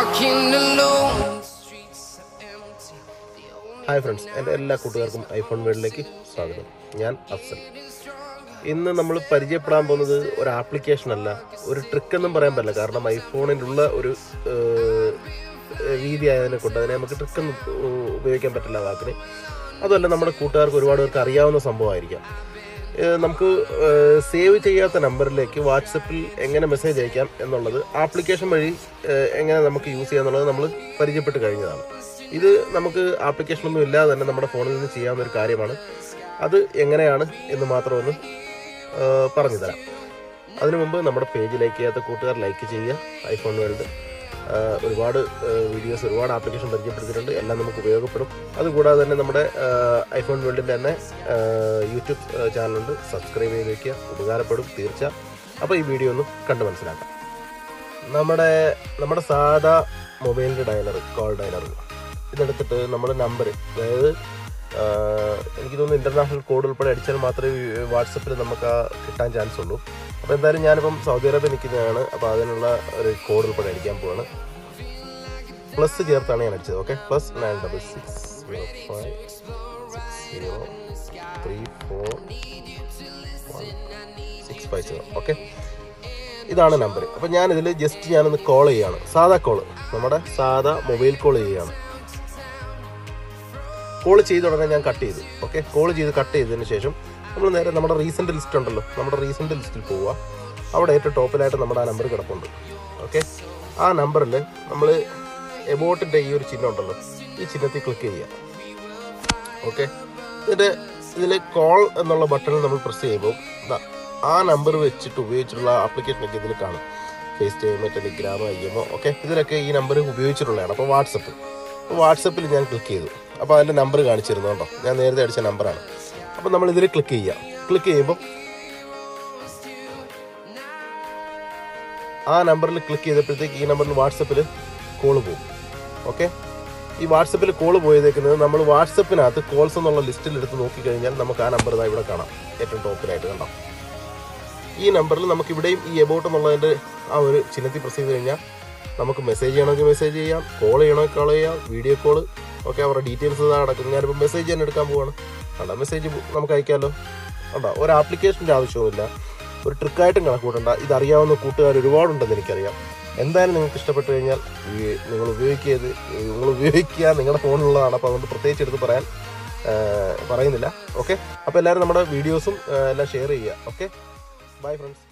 Hi friends, and എല്ലാ കൂട്ടുകാർക്കും iPhone വേൾഡിലേക്ക് സ്വാഗതം. ഞാൻ അഫ്സൽ. ഇന്ന് നമ്മൾ പരിചയപ്പെടാൻ പോകുന്നത് ഒരു ആപ്ലിക്കേഷൻ അല്ല, ഒരു ട്രിക്ക് എന്നും പറയാൻ പറ്റില്ല. കാരണം ഐഫോണിലുള്ള ഒരു രീതി ആയതിനെ കൊണ്ട് അതിനെ നമുക്ക് ട്രിക്കൊന്നും ഉപയോഗിക്കാൻ പറ്റില്ല വാക്കിന്. അതുമല്ല, നമ്മുടെ കൂട്ടുകാർക്ക് ഒരുപാട് പേർക്ക് അറിയാവുന്ന സംഭവമായിരിക്കാം. നമുക്ക് സേവ് ചെയ്യാത്ത നമ്പറിലേക്ക് വാട്സപ്പിൽ എങ്ങനെ മെസ്സേജ് അയക്കാം എന്നുള്ളത് ആപ്ലിക്കേഷൻ വഴി എങ്ങനെ നമുക്ക് യൂസ് ചെയ്യാം എന്നുള്ളത് നമ്മൾ പരിചയപ്പെട്ട് കഴിഞ്ഞതാണ്. ഇത് നമുക്ക് ആപ്ലിക്കേഷനൊന്നും ഇല്ലാതെ തന്നെ നമ്മുടെ ഫോണിൽ നിന്ന് ചെയ്യാവുന്ന ഒരു കാര്യമാണ്. അത് എങ്ങനെയാണ് എന്ന് മാത്രം ഒന്ന് പറഞ്ഞു തരാം. അതിനു മുമ്പ് നമ്മുടെ പേജ് ലൈക്ക് ചെയ്യാത്ത കൂട്ടുകാർ ലൈക്ക് ചെയ്യുക. ഐഫോൺ വേൾഡ് ഒരുപാട് വീഡിയോസ്, ഒരുപാട് ആപ്ലിക്കേഷൻ പരിചയപ്പെടുത്തിയിട്ടുണ്ട്. എല്ലാം നമുക്ക് ഉപയോഗപ്പെടും. അതുകൂടാതെ തന്നെ നമ്മുടെ ഐഫോൺ വേൾഡിൻ്റെ തന്നെ യൂട്യൂബ് ചാനലുണ്ട്. സബ്സ്ക്രൈബ് ചെയ്ത് വയ്ക്കുക, ഉപകാരപ്പെടും തീർച്ച. അപ്പോൾ ഈ വീഡിയോ ഒന്ന് കണ്ട് മനസ്സിലാക്കാം. നമ്മുടെ സാധാ മൊബൈലിൻ്റെ ഡയലർ, കോൾ ഡയലർ, ഇതെടുത്തിട്ട് നമ്മുടെ നമ്പർ, അതായത് എനിക്ക് തോന്നുന്നു ഇൻ്റർനാഷണൽ കോഡ് ഉൾപ്പെടെ അടിച്ചാൽ മാത്രമേ വാട്സപ്പിൽ നമുക്ക് കിട്ടാൻ ചാൻസ് ഉള്ളൂ. അപ്പോൾ എന്തായാലും ഞാനിപ്പം സൗദി അറേബ്യ നിൽക്കുന്നതാണ്. അപ്പോൾ അതിനുള്ള ഒരു കോഡ് ഉൾപ്പെടെ അടിക്കാൻ പോവാണ്. പ്ലസ് ചേർത്താണ് ഞാൻ അടിച്ചത്. ഓക്കെ, +9660560341650. ഓക്കെ, ഇതാണ് നമ്പർ. അപ്പോൾ ഞാനിതിൽ ഞാനൊന്ന് കോൾ ചെയ്യുകയാണ്. സാധാ കോള്, നമ്മുടെ സാധാ മൊബൈൽ കോൾ ചെയ്യുകയാണ്. കോൾ ചെയ്ത ഉടനെ ഞാൻ കട്ട് ചെയ്തു. ഓക്കെ, കോൾ ചെയ്ത് കട്ട് ചെയ്തതിന് ശേഷം നമ്മൾ നേരെ നമ്മുടെ റീസെൻ്റ് ലിസ്റ്റ് ഉണ്ടല്ലോ, നമ്മുടെ റീസെൻ്റ് ലിസ്റ്റിൽ പോവുക. അവിടെ ഏറ്റവും ടോപ്പിലായിട്ട് നമ്മുടെ ആ നമ്പർ കിടപ്പുണ്ട്. ഓക്കെ, ആ നമ്പറിൽ നമ്മൾ എബോട്ടിൻ്റെ ഈ ഒരു ചിഹ്നം ഉണ്ടല്ലോ, ഈ ചിഹ്നത്തിൽ ക്ലിക്ക് ചെയ്യുക. ഓക്കെ, എന്നിട്ട് ഇതിൽ കോൾ എന്നുള്ള ബട്ടണിൽ നമ്മൾ പ്രസ് ചെയ്യുമ്പോൾ ആ നമ്പർ വെച്ചിട്ട് ഉപയോഗിച്ചിട്ടുള്ള ആപ്ലിക്കേഷനൊക്കെ ഇതിൽ കാണും. FaceTime, Telegram, IMO, okay, ഇതിലൊക്കെ ഈ നമ്പർ ഉപയോഗിച്ചിട്ടുള്ളതാണ്. അപ്പോൾ വാട്സപ്പിൽ ഞാൻ ക്ലിക്ക് ചെയ്തു. അപ്പോൾ അതിൻ്റെ നമ്പർ കാണിച്ചിരുന്നു കേട്ടോ, ഞാൻ നേരത്തെ അടിച്ച നമ്പറാണ്. അപ്പോൾ നമ്മൾ ഇതിൽ ക്ലിക്ക് ചെയ്യുക. ക്ലിക്ക് ചെയ്യുമ്പോൾ ആ നമ്പറിൽ ക്ലിക്ക് ചെയ്തപ്പോഴത്തേക്ക് ഈ നമ്പറിൽ വാട്സപ്പിൽ കോള് പോകും. ഓക്കെ, ഈ വാട്സപ്പിൽ കോള് പോയതേക്കുന്നത് നമ്മൾ വാട്സപ്പിനകത്ത് കോൾസ് എന്നുള്ള ലിസ്റ്റിൽ എടുത്ത് നോക്കിക്കഴിഞ്ഞാൽ നമുക്ക് ആ നമ്പർ ഇതാ ഇവിടെ കാണാം, ഏറ്റവും ടോപ്പിലായിട്ട് കണ്ടോ. ഈ നമ്പറിൽ നമുക്ക് ഇവിടെയും ഈ എബോട്ട് എന്നുള്ളതിൻ്റെ ആ ഒരു ചിഹ്നത്തിൽ പ്രസ് ചെയ്ത് കഴിഞ്ഞാൽ നമുക്ക് മെസ്സേജ് ചെയ്യണമെങ്കിൽ മെസ്സേജ് ചെയ്യാം, കോൾ ചെയ്യണമെങ്കിൽ കോൾ ചെയ്യാം, വീഡിയോ കോള്. ഓക്കെ, അവരുടെ ഡീറ്റെയിൽസ് ഇതാണ് നടക്കുന്നത്. ഞാനിപ്പോൾ മെസ്സേജ് തന്നെ എടുക്കാൻ പോവാണ്. കണ്ടോ, മെസ്സേജ് നമുക്ക് അയക്കാമല്ലോ. കണ്ടോ, ഒരു ആപ്ലിക്കേഷൻ്റെ ആവശ്യവുമില്ല, ഒരു ട്രിക്കായിട്ടും കണക്കൂട്ടണ്ട. ഇതറിയാവുന്ന കൂട്ടുകാർ ഒരുപാടുണ്ടെന്ന് എനിക്കറിയാം. എന്തായാലും നിങ്ങൾക്ക് ഇഷ്ടപ്പെട്ട് കഴിഞ്ഞാൽ നിങ്ങൾ ഉപയോഗിക്കുക. നിങ്ങളുടെ ഫോണിലുള്ളതാണ്. അപ്പോൾ അതുകൊണ്ട് പ്രത്യേകിച്ച് എടുത്ത് പറയുന്നില്ല. ഓക്കെ, അപ്പോൾ എല്ലാവരും നമ്മുടെ വീഡിയോസും എല്ലാം ഷെയർ ചെയ്യുക. Okay, bye friends.